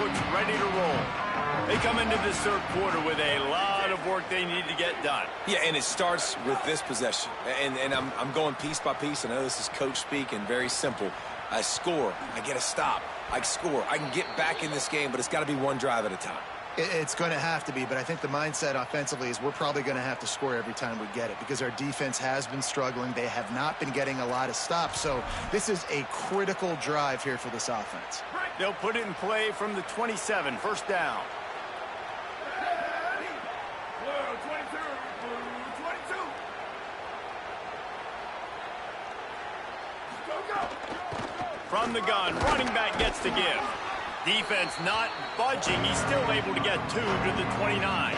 approach, ready to roll. They come into this third quarter with a lot of work they need to get done. Yeah, and it starts with this possession. And I'm going piece by piece. I know this is coach speak and very simple. I score. I get a stop. I score. I can get back in this game, but it's got to be one drive at a time. It's going to have to be, but I think the mindset offensively is we're probably going to have to score every time we get it because our defense has been struggling. They have not been getting a lot of stops, so this is a critical drive here for this offense. They'll put it in play from the 27, first down. From the gun, running back gets to give. Defense not budging. He's still able to get 2 to the 29.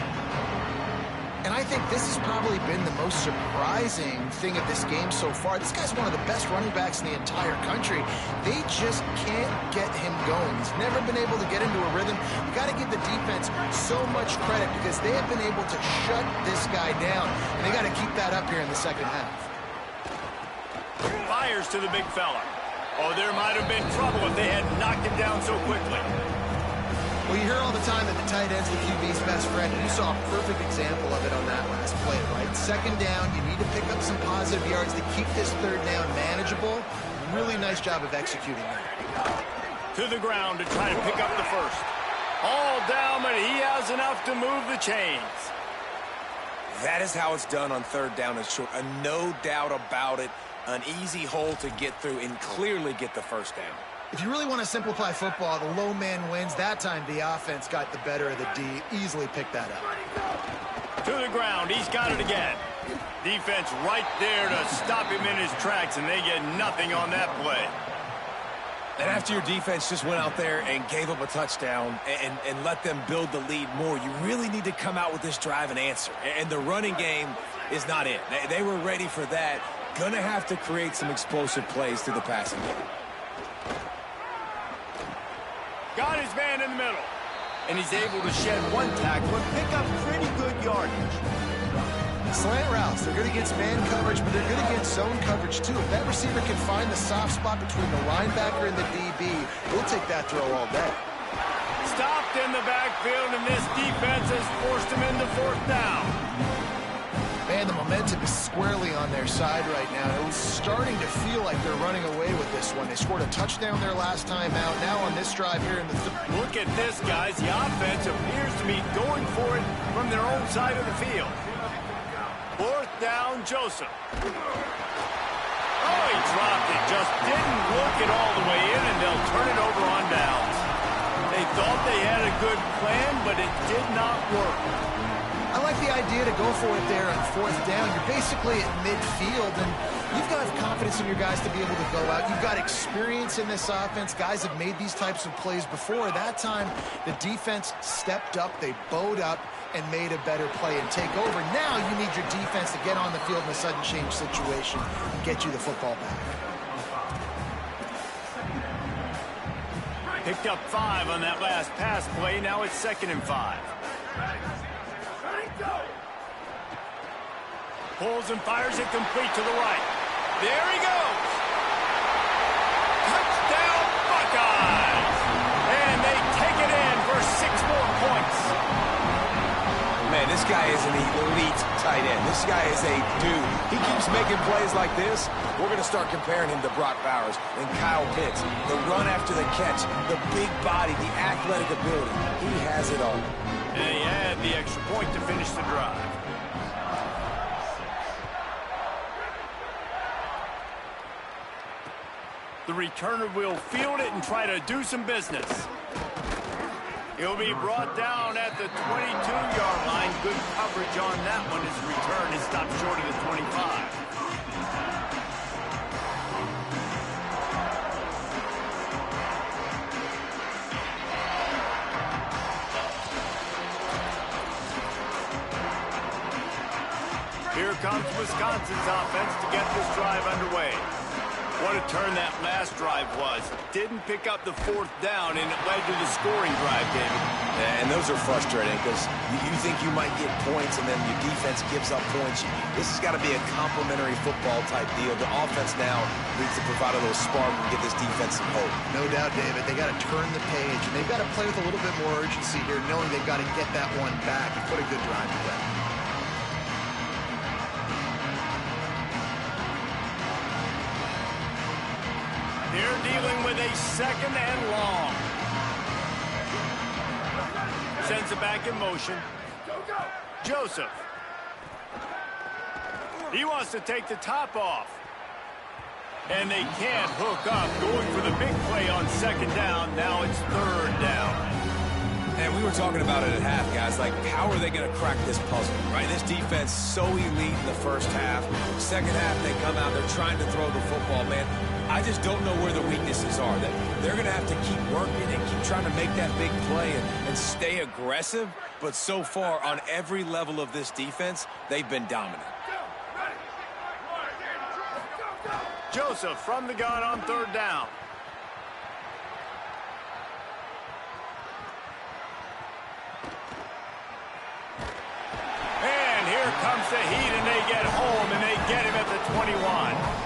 And I think this has probably been the most surprising thing of this game so far. This guy's one of the best running backs in the entire country. They just can't get him going. He's never been able to get into a rhythm. You got to give the defense so much credit because they have been able to shut this guy down. And they got to keep that up here in the second half. Fires to the big fella. Oh, there might have been trouble if they had knocked him down so quickly. Well, you hear all the time that the tight end's the QB's best friend, and you saw a perfect example of it on that last play, right? Second down, you need to pick up some positive yards to keep this third down manageable. Really nice job of executing that. To the ground to try to pick up the first. All down, but he has enough to move the chains. That is how it's done on third down and short. No doubt about it. An easy hole to get through and clearly get the first down. If you really want to simplify football, the low man wins. That time the offense got the better of the D. Easily picked that up. To the ground. He's got it again. Defense right there to stop him in his tracks, and they get nothing on that play. And after your defense just went out there and gave up a touchdown and let them build the lead more, you really need to come out with this drive and answer. And the running game is not it. They were ready for that. Gonna have to create some explosive plays through the passing game. Got his man in the middle. And he's able to shed one tackle and pick up pretty good yardage. Slant routes, they're good against man coverage, but they're good against zone coverage too. If that receiver can find the soft spot between the linebacker and the DB, we'll take that throw all day. Stopped in the backfield, and this defense has forced him into fourth down. Man, the momentum is squarely on their side right now. It was starting to feel like they're running away with this one. They scored a touchdown their last time out. Now on this drive here in the Look at this, guys. The offense appears to be going for it from their own side of the field. Fourth down, Joseph. Oh, he dropped it. Just didn't look it all the way in, and they'll turn it over on downs. They thought they had a good plan, but it did not work. I like the idea to go for it there on fourth down. You're basically at midfield, and you've got confidence in your guys to be able to go out. You've got experience in this offense. Guys have made these types of plays before. That time, the defense stepped up. They bowed up and made a better play and take over. Now you need your defense to get on the field in a sudden change situation and get you the football back. Picked up 5 on that last pass play. Now it's 2nd and 5. Pulls and fires it complete to the right. There he goes. Touchdown, Buckeyes. And they take it in for 6 more points. Man, this guy is an elite tight end. This guy is a dude. He keeps making plays like this. We're going to start comparing him to Brock Bowers and Kyle Pitts. The run after the catch, the big body, the athletic ability. He has it all. And he had the extra point to finish the drive. The returner will field it and try to do some business. He'll be brought down at the 22-yard line. Good coverage on that one. His return is stopped short of the 25. Here comes Wisconsin's offense to get this drive underway. What a turn that last drive was. Didn't pick up the fourth down, and it led to the scoring drive, David. Yeah, and those are frustrating because you think you might get points, and then your defense gives up points. This has got to be a complementary football type deal. The offense now needs to provide a little spark and give this defense some hope. No doubt, David. They got to turn the page, and they've got to play with a little bit more urgency here, knowing they've got to get that one back and put a good drive together. They're dealing with a second and long. Sends it back in motion. Joseph. He wants to take the top off. And they can't hook up. Going for the big play on second down. Now it's third down. And we were talking about it at half, guys. Like, how are they going to crack this puzzle, right? This defense so elite in the first half. Second half, they come out. They're trying to throw the football, man. I just don't know where the weaknesses are. That they're going to have to keep working and keep trying to make that big play and stay aggressive. But so far, on every level of this defense, they've been dominant. Joseph from the gun on third down. And here comes the heat, and they get home, and they get him at the 21.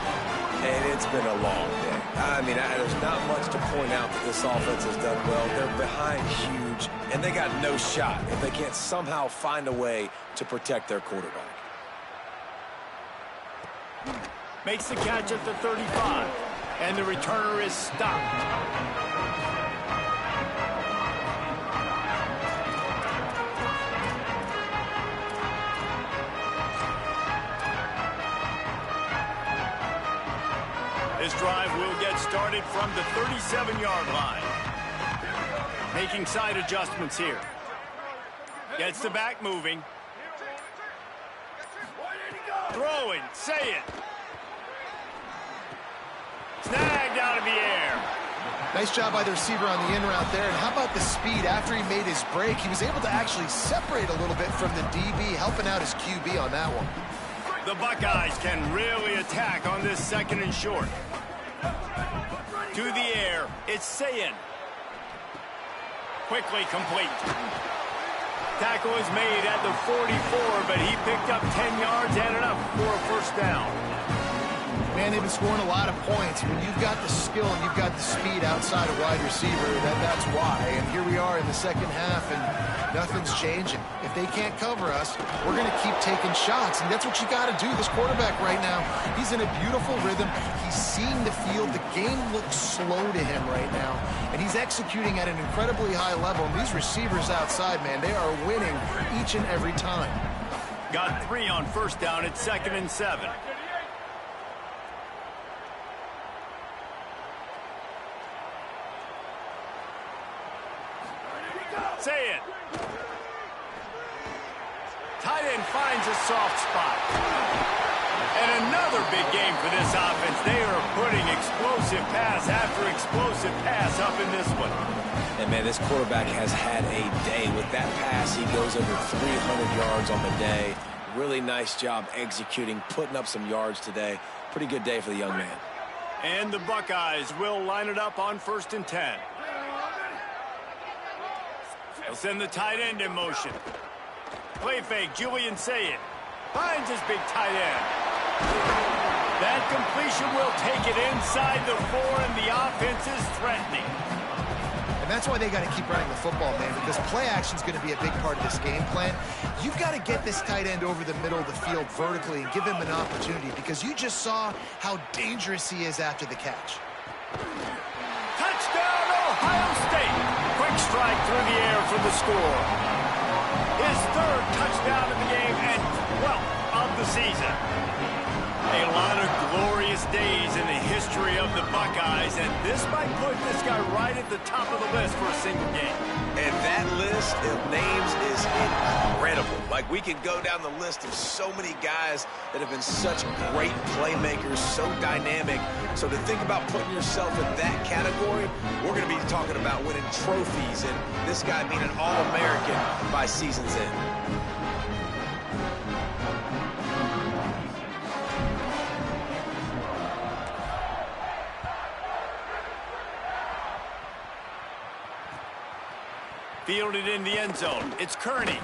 And it's been a long day. I mean, there's not much to point out that this offense has done well. They're behind huge, and they got no shot if they can't somehow find a way to protect their quarterback. Makes the catch at the 35, and the returner is stopped. This drive will get started from the 37-yard line. Making side adjustments here. Gets the back moving. Throwing, say it. Snagged out of the air. Nice job by the receiver on the in route there. And how about the speed after he made his break? He was able to actually separate a little bit from the DB, helping out his QB on that one. The Buckeyes can really attack on this second and short. To the air, it's Sayin. Quickly complete. Tackle is made at the 44, but he picked up 10 yards and enough for a first down. Man, they've been scoring a lot of points. When you've got the skill and you've got the speed outside of wide receiver, that's why. And here we are in the second half, and nothing's changing. If they can't cover us, we're going to keep taking shots, and that's what you got to do. This quarterback right now, he's in a beautiful rhythm. He's seeing the field. The game looks slow to him right now, and he's executing at an incredibly high level. And these receivers outside, man, they are winning each and every time. Got 3 on first down at 2nd and 7. Say it. Tight end finds a soft spot. And another big game for this offense. They are putting explosive pass after explosive pass up in this one. And, man, this quarterback has had a day. With that pass, he goes over 300 yards on the day. Really nice job executing, putting up some yards today. Pretty good day for the young man. And the Buckeyes will line it up on 1st and 10. They'll send the tight end in motion. Play fake, Julian Sayin. Finds his big tight end. That completion will take it inside the 4, and the offense is threatening. And that's why they got to keep running the football, man, because play action is going to be a big part of this game plan. You've got to get this tight end over the middle of the field vertically and give him an opportunity, because you just saw how dangerous he is after the catch. Touchdown, Ohio State. Quick strike through the air for the score. His 3rd touchdown of the game and 12th of the season. A lot of glorious days in the history of the Buckeyes, and this might put this guy right at the top of the list for a single game. And that list of names is incredible. Like, we can go down the list of so many guys that have been such great playmakers, so dynamic. So to think about putting yourself in that category, we're going to be talking about winning trophies and this guy being an All-American by season's end. Fielded in the end zone. It's Kearney.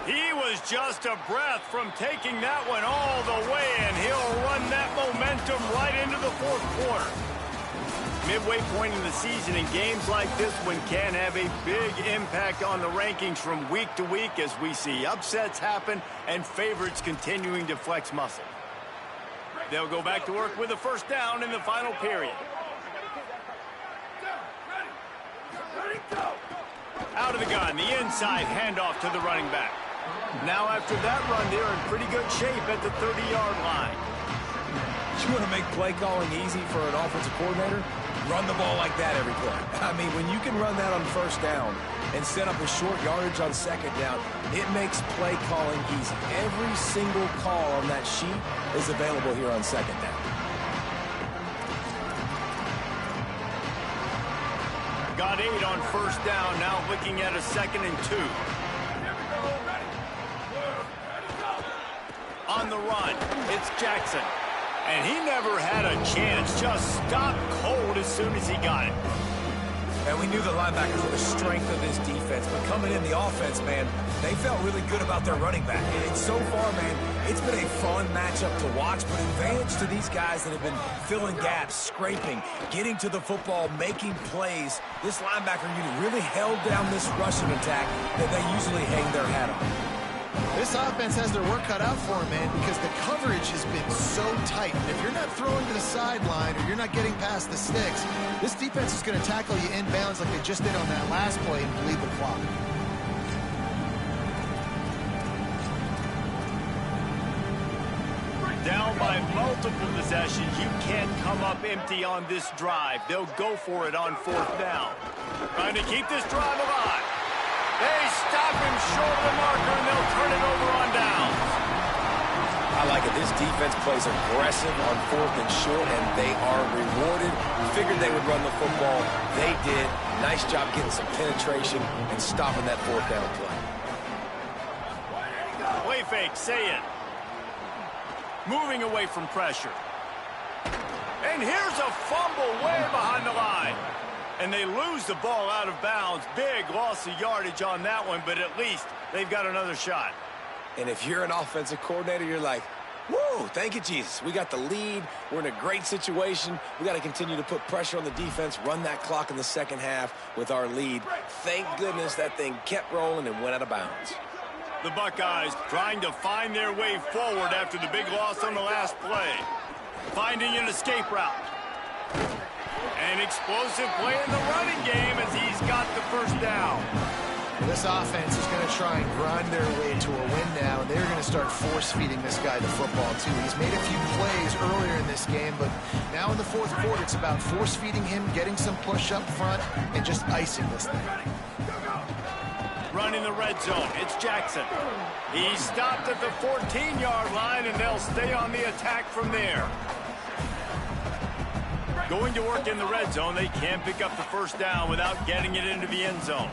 He was just a breath from taking that one all the way, and he'll run that momentum right into the fourth quarter. Midway point in the season, and games like this one can have a big impact on the rankings from week to week as we see upsets happen and favorites continuing to flex muscle. They'll go back to work with a first down in the final period. Out of the gun, the inside handoff to the running back. Now after that run, they're in pretty good shape at the 30-yard line. You want to make play calling easy for an offensive coordinator? Run the ball like that every play. I mean, when you can run that on first down and set up a short yardage on second down, it makes play calling easy. Every single call on that sheet is available here on second down. Got 8 on first down, now looking at a 2nd and 2. On the run, it's Jackson. And he never had a chance, just stopped cold as soon as he got it. And we knew the linebackers were the strength of this defense, but coming in the offense, man, they felt really good about their running back. And so far, man, it's been a fun matchup to watch, but advantage to these guys that have been filling gaps, scraping, getting to the football, making plays. This linebacker unit really held down this rushing attack that they usually hang their hat on. This offense has their work cut out for them, man, because the coverage has been so tight. And if you're not throwing to the sideline or you're not getting past the sticks, this defense is going to tackle you inbounds like they just did on that last play and bleed the clock. Down by multiple possessions, you can't come up empty on this drive. They'll go for it on fourth down. Trying to keep this drive alive. They stop him short of the marker, and they'll turn it over on downs. I like it. This defense plays aggressive on 4th and short, and they are rewarded. Figured they would run the football. They did. Nice job getting some penetration and stopping that 4th down play. Play fake, say it. Moving away from pressure. And here's a fumble way behind the line. And they lose the ball out of bounds. Big loss of yardage on that one, but at least they've got another shot. And if you're an offensive coordinator, you're like, whoa, thank you, Jesus. We got the lead. We're in a great situation. We got to continue to put pressure on the defense, run that clock in the second half with our lead. Thank goodness that thing kept rolling and went out of bounds. The Buckeyes trying to find their way forward after the big loss on the last play. Finding an escape route. An explosive play in the running game as he's got the first down. Well, this offense is going to try and grind their way to a win now, and they're going to start force-feeding this guy the football, too. He's made a few plays earlier in this game, but now in the fourth quarter, it's about force-feeding him, getting some push up front, and just icing this thing. Run in the red zone. It's Jackson. He stopped at the 14-yard line, and they'll stay on the attack from there. Going to work in the red zone, they can't pick up the first down without getting it into the end zone.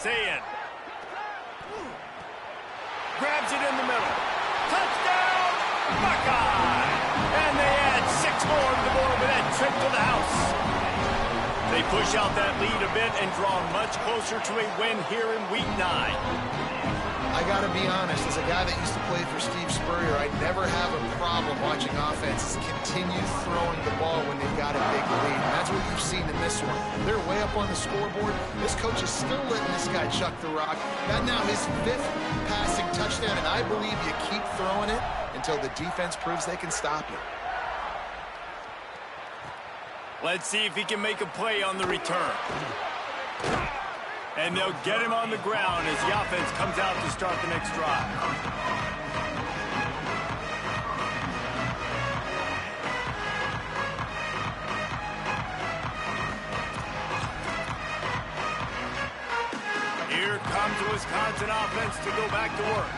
Sayin. Grabs it in the middle. Touchdown, Buckeye! And they add 6 more to the board with that trip to the house. They push out that lead a bit and draw much closer to a win here in Week 9. I got to be honest, as a guy that used to play for Steve Spurrier, I never have a problem watching offenses continue throwing the ball when they've got a big lead. And that's what you've seen in this one. They're way up on the scoreboard. This coach is still letting this guy chuck the rock. That now his 5th passing touchdown, and I believe you keep throwing it until the defense proves they can stop you. Let's see if he can make a play on the return. And they'll get him on the ground as the offense comes out to start the next drive. Here comes the Wisconsin offense to go back to work.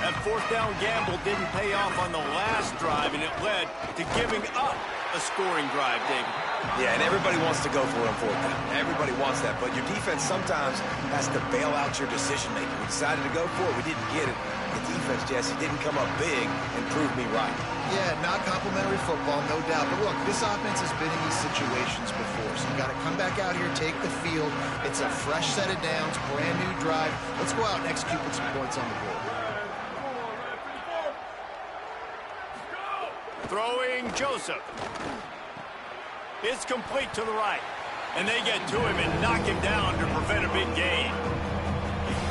That fourth down gamble didn't pay off on the last drive, and it led to giving up a scoring drive, David. Yeah, and everybody wants to go for it on fourth down. Everybody wants that, but your defense sometimes has to bail out your decision-making. We decided to go for it. We didn't get it. the defense, Jesse, didn't come up big and prove me right. Yeah, not complimentary football, no doubt. But look, this offense has been in these situations before, so you got to come back out here, take the field. It's a fresh set of downs, brand new drive. Let's go out and execute with some points on the board. Throwing Joseph. It's complete to the right. And they get to him and knock him down to prevent a big gain.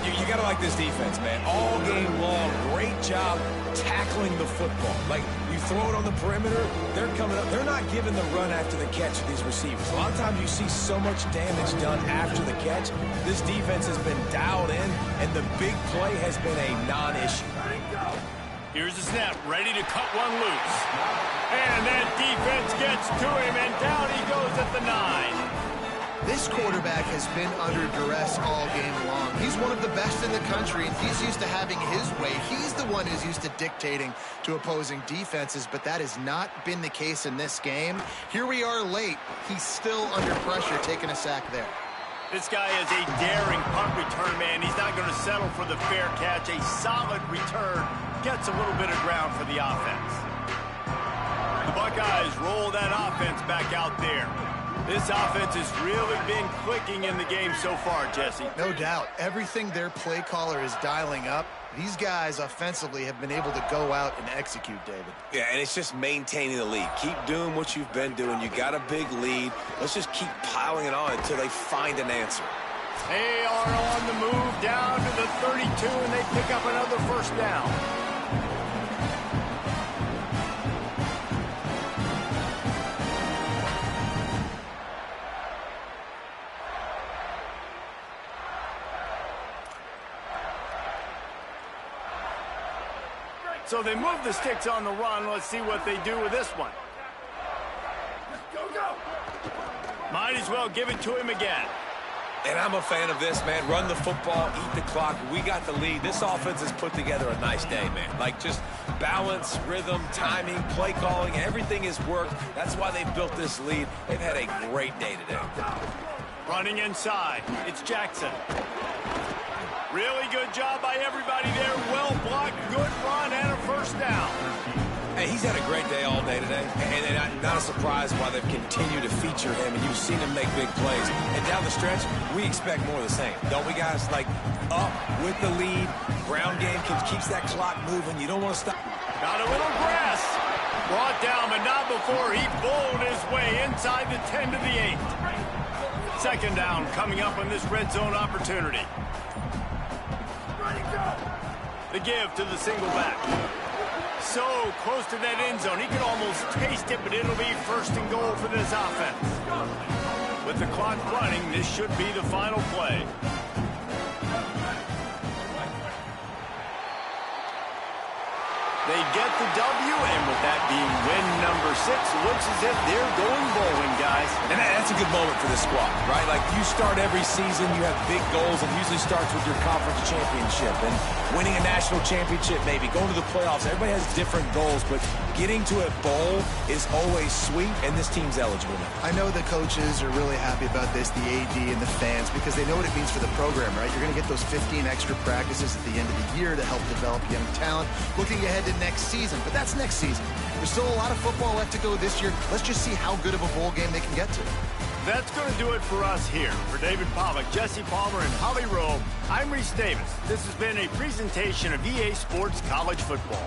You got to like this defense, man. All game long, great job tackling the football. Like, you throw it on the perimeter, they're coming up. They're not giving the run after the catch to these receivers. A lot of times you see so much damage done after the catch. This defense has been dialed in, and the big play has been a non-issue. Here's the snap, ready to cut one loose. And that defense gets to him, and down he goes at the 9. This quarterback has been under duress all game long. He's one of the best in the country, and he's used to having his way. He's the one who's used to dictating to opposing defenses, but that has not been the case in this game. Here we are late. He's still under pressure, taking a sack there. This guy is a daring punt return man. He's not going to settle for the fair catch. A solid return gets a little bit of ground for the offense. The Buckeyes roll that offense back out there. This offense has really been clicking in the game so far, Jesse. No doubt. Everything their play caller is dialing up, these guys offensively have been able to go out and execute, David. Yeah, and it's just maintaining the lead. Keep doing what you've been doing. You got a big lead. Let's just keep piling it on until they find an answer. They are on the move down to the 32, and they pick up another first down. So they move the sticks on the run. Let's see what they do with this one. Go, go. Might as well give it to him again. And I'm a fan of this, man. Run the football, eat the clock. We got the lead. This offense has put together a nice day, man. Like, just balance, rhythm, timing, play calling, everything has worked. That's why they built this lead. They've had a great day today. Running inside. It's Jackson. Really good job by everybody there. Well blocked, good run, and a first down. Hey, he's had a great day all day today, and not a surprise why they've continued to feature him, and you've seen him make big plays. And down the stretch, we expect more of the same. Don't we, guys? Like, up with the lead, ground game keeps that clock moving. You don't want to stop. Got a little grass. Brought down, but not before he bowled his way inside the 10 to the 8. Second down coming up on this red zone opportunity. The give to the single back. So close to that end zone. He could almost taste it, but it'll be first and goal for this offense. With the clock running, this should be the final play. They get the W, and with that being win number 6, looks as if they're going bowling, guys. And that's a good moment for this squad, right? Like, you start every season, you have big goals, and usually starts with your conference championship and winning a national championship, maybe going to the playoffs. Everybody has different goals, but getting to a bowl is always sweet, and this team's eligible now. I know the coaches are really happy about this, the AD and the fans, because they know what it means for the program, right? You're going to get those 15 extra practices at the end of the year to help develop young talent. Looking ahead to next season, but that's next season. There's still a lot of football left to go this year. Let's just see how good of a bowl game they can get to. That's going to do it for us here. For David Pollack, Jesse Palmer, and Holly Rowe, I'm Reese Davis. This has been a presentation of EA Sports College Football.